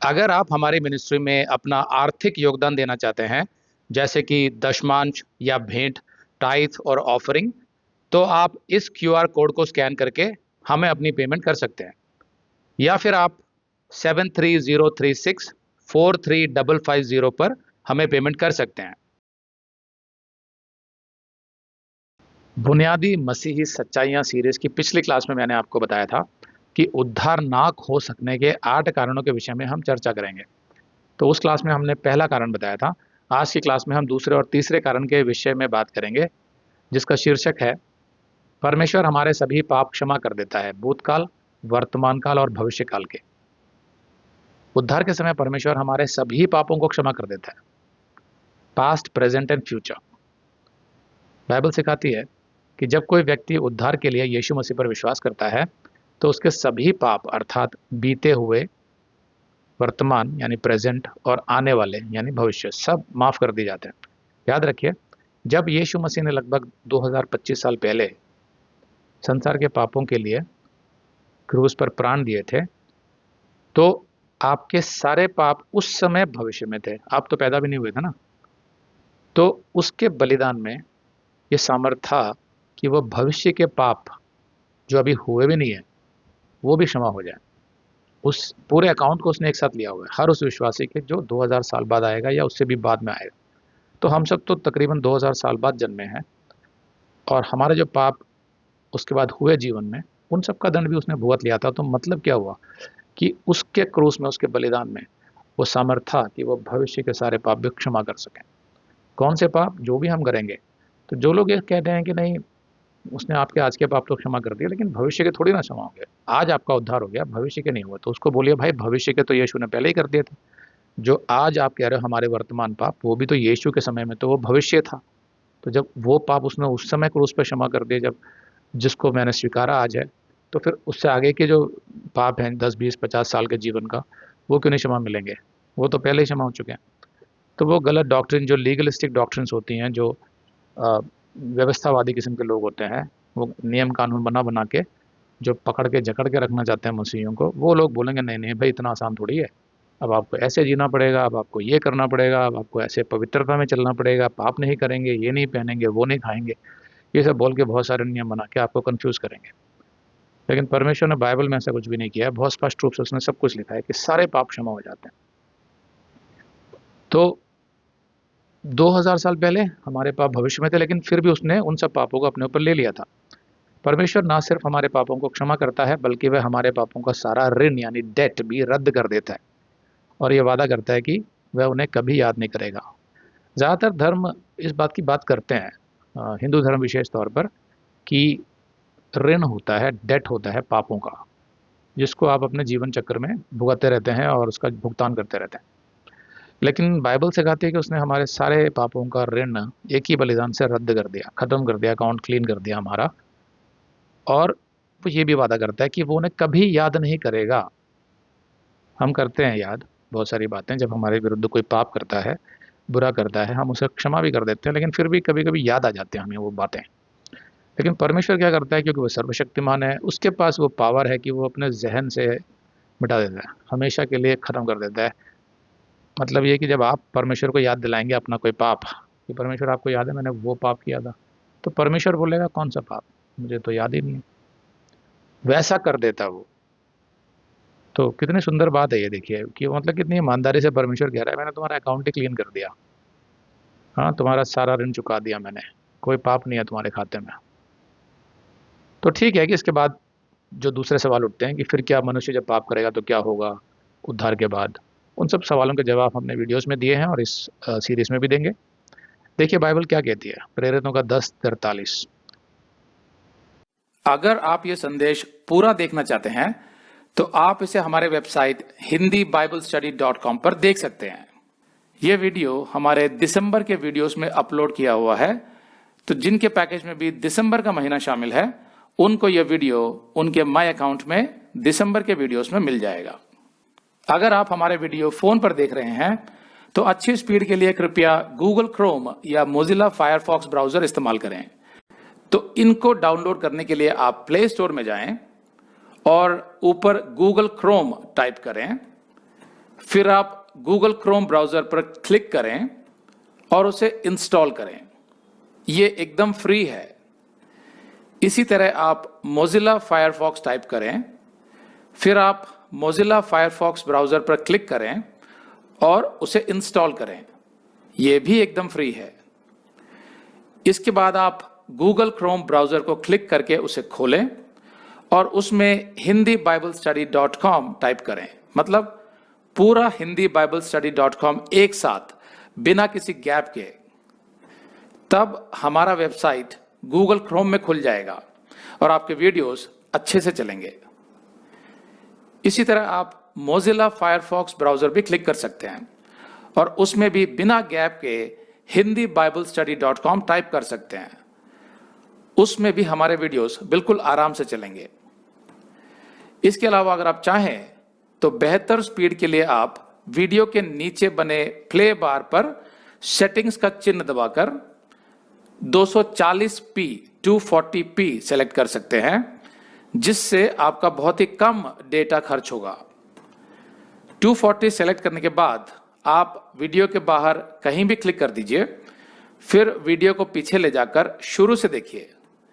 अगर आप हमारी मिनिस्ट्री में अपना आर्थिक योगदान देना चाहते हैं, जैसे कि दशमांश या भेंट, टाइथ और ऑफरिंग, तो आप इस क्यूआर कोड को स्कैन करके हमें अपनी पेमेंट कर सकते हैं। या फिर आप 7303643550 पर हमें पेमेंट कर सकते हैं। बुनियादी मसीही सच्चाइयाँ सीरीज की पिछली क्लास में मैंने आपको बताया था कि उद्धार ना हो सकने के 8 कारणों के विषय में हम चर्चा करेंगे। तो उस क्लास में हमने पहला कारण बताया था। आज की क्लास में हम दूसरे और तीसरे कारण के विषय में बात करेंगे, जिसका शीर्षक है परमेश्वर हमारे सभी पाप क्षमा कर देता है, भूतकाल, वर्तमान काल और भविष्य काल के। उद्धार के समय परमेश्वर हमारे सभी पापों को क्षमा कर देता है, past, present and future. Bible सिखाती है कि जब कोई व्यक्ति उद्धार के लिए यीशु मसीह पर विश्वास करता है तो उसके सभी पाप अर्थात बीते हुए, वर्तमान यानी प्रेजेंट और आने वाले यानी भविष्य सब माफ कर दिए जाते हैं। याद रखिए, जब यीशु मसीह ने लगभग 2025 साल पहले संसार के पापों के लिए क्रूस पर प्राण दिए थे, तो आपके सारे पाप उस समय भविष्य में थे। आप तो पैदा भी नहीं हुए थे ना। तो उसके बलिदान में ये सामर्थ था कि वह भविष्य के पाप जो अभी हुए भी नहीं है वो भी क्षमा हो जाए। उस पूरे अकाउंट को उसने एक साथ लिया हुआ है, हर उस विश्वासी के जो 2000 साल बाद आएगा या उससे भी बाद में आएगा। तो हम सब तो तकरीबन 2000 साल बाद जन्मे हैं, और हमारे जो पाप उसके बाद हुए जीवन में, उन सब का दंड भी उसने भुगत लिया था। तो मतलब क्या हुआ कि उसके क्रूस में, उसके बलिदान में वो सामर्थ था कि वो भविष्य के सारे पाप भी क्षमा कर सकें। कौन से पाप? जो भी हम करेंगे। तो जो लोग ये कहते हैं कि नहीं, उसने आपके आज के पाप तो क्षमा कर दिए लेकिन भविष्य के थोड़ी ना क्षमा होंगे, आज आपका उद्धार हो गया, भविष्य के नहीं हुआ, तो उसको बोलिए भाई भविष्य के तो यीशु ने पहले ही कर दिए थे। जो आज आप कह रहे हो हमारे वर्तमान पाप, वो भी तो यीशु के समय में तो वो भविष्य था। तो जब वो पाप उसने उस समय क्रूस पे क्षमा कर दिए, जब जिसको मैंने स्वीकारा आज है, तो फिर उससे आगे के जो पाप हैं 10 20 50 साल के जीवन का, वो क्यों नहीं क्षमा मिलेंगे? वो तो पहले ही क्षमा हो चुके हैं। तो वो गलत डॉक्ट्रिन, जो लीगलिस्टिक डॉक्ट्रिन्स होती हैं, जो व्यवस्थावादी किस्म के लोग होते हैं, वो नियम कानून बना बना के जो पकड़ के जकड़ के रखना चाहते हैं मसीहियों को, वो लोग बोलेंगे नहीं नहीं भाई इतना आसान थोड़ी है, अब आपको ऐसे जीना पड़ेगा, अब आपको ये करना पड़ेगा, अब आपको ऐसे पवित्रता में चलना पड़ेगा, पाप नहीं करेंगे, ये नहीं पहनेंगे, वो नहीं खाएंगे। ये सब बोल के बहुत सारे नियम बना के आपको कंफ्यूज करेंगे। लेकिन परमेश्वर ने बाइबल में ऐसा कुछ भी नहीं किया है। बहुत स्पष्ट रूप से उसने सब कुछ लिखा है कि सारे पाप क्षमा हो जाते हैं। तो 2000 साल पहले हमारे पाप भविष्य में थे, लेकिन फिर भी उसने उन सब पापों को अपने ऊपर ले लिया था। परमेश्वर ना सिर्फ हमारे पापों को क्षमा करता है, बल्कि वह हमारे पापों का सारा ऋण यानी डेट भी रद्द कर देता है, और ये वादा करता है कि वह उन्हें कभी याद नहीं करेगा। ज़्यादातर धर्म इस बात की बात करते हैं, हिंदू धर्म विशेष तौर पर, कि ऋण होता है, डेट होता है पापों का, जिसको आप अपने जीवन चक्र में भुगतते रहते हैं और उसका भुगतान करते रहते हैं। लेकिन बाइबल सिखाती है कि उसने हमारे सारे पापों का ऋण एक ही बलिदान से रद्द कर दिया, ख़त्म कर दिया, अकाउंट क्लीन कर दिया हमारा। और वो ये भी वादा करता है कि वो उन्हें कभी याद नहीं करेगा। हम करते हैं याद बहुत सारी बातें, जब हमारे विरुद्ध कोई पाप करता है, बुरा करता है, हम उसे क्षमा भी कर देते हैं, लेकिन फिर भी कभी कभी याद आ जाते हैं हमें वो बातें। लेकिन परमेश्वर क्या करता है, क्योंकि वो सर्वशक्तिमान है, उसके पास वो पावर है कि वो अपने जहन से मिटा देता है, हमेशा के लिए ख़त्म कर देता है। मतलब ये कि जब आप परमेश्वर को याद दिलाएंगे अपना कोई पाप, कि परमेश्वर आपको याद है मैंने वो पाप किया था, तो परमेश्वर बोलेगा कौन सा पाप, मुझे तो याद ही नहीं है, वैसा कर देता वो। तो कितनी सुंदर बात है ये, देखिए कि मतलब कितनी ईमानदारी से परमेश्वर कह रहा है मैंने तुम्हारा अकाउंट ही क्लीन कर दिया, हाँ तुम्हारा सारा ऋण चुका दिया मैंने, कोई पाप नहीं है तुम्हारे खाते में। तो ठीक है कि इसके बाद जो दूसरे सवाल उठते हैं कि फिर क्या, मनुष्य जब पाप करेगा तो क्या होगा उद्धार के बाद, उन सब सवालों के जवाब हमने वीडियोस में दिए हैं और इस सीरीज में भी देंगे। देखिए बाइबल क्या कहती है, प्रेरितों का 10:43। अगर आप ये संदेश पूरा देखना चाहते हैं तो आप इसे हमारे वेबसाइट hindibiblesstudy.com पर देख सकते हैं। ये वीडियो हमारे दिसंबर के वीडियोस में अपलोड किया हुआ है, तो जिनके पैकेज में भी दिसंबर का महीना शामिल है, उनको ये वीडियो उनके माय अकाउंट में दिसंबर के वीडियोस में मिल जाएगा। अगर आप हमारे वीडियो फोन पर देख रहे हैं तो अच्छी स्पीड के लिए कृपया गूगल क्रोम या मोजिला फायरफॉक्स ब्राउजर इस्तेमाल करें। तो इनको डाउनलोड करने के लिए आप प्ले स्टोर में जाएं और ऊपर गूगल क्रोम टाइप करें, फिर आप गूगल क्रोम ब्राउज़र पर क्लिक करें और उसे इंस्टॉल करें। ये एकदम फ्री है। इसी तरह आप मोज़िला फायरफॉक्स टाइप करें, फिर आप मोज़िला फायरफॉक्स ब्राउज़र पर क्लिक करें और उसे इंस्टॉल करें। ये भी एकदम फ्री है। इसके बाद आप गूगल क्रोम ब्राउज़र को क्लिक करके उसे खोलें और उसमें hindibiblesteady.com टाइप करें, मतलब पूरा hindibiblesteady.com एक साथ बिना किसी गैप के। तब हमारा वेबसाइट गूगल क्रोम में खुल जाएगा और आपके वीडियोस अच्छे से चलेंगे। इसी तरह आप मोज़िला फायरफॉक्स ब्राउज़र भी क्लिक कर सकते हैं और उसमें भी बिना गैप के hindibiblesteady.com टाइप कर सकते हैं। उसमें भी हमारे वीडियोस बिल्कुल आराम से चलेंगे। इसके अलावा अगर आप चाहें तो बेहतर स्पीड के लिए आप वीडियो के नीचे बने प्ले बार पर सेटिंग्स का चिन्ह दबाकर 240p 240p सेलेक्ट कर सकते हैं, जिससे आपका बहुत ही कम डेटा खर्च होगा। 240 सेलेक्ट करने के बाद आप वीडियो के बाहर कहीं भी क्लिक कर दीजिए, फिर वीडियो को पीछे ले जाकर शुरू से देखिए।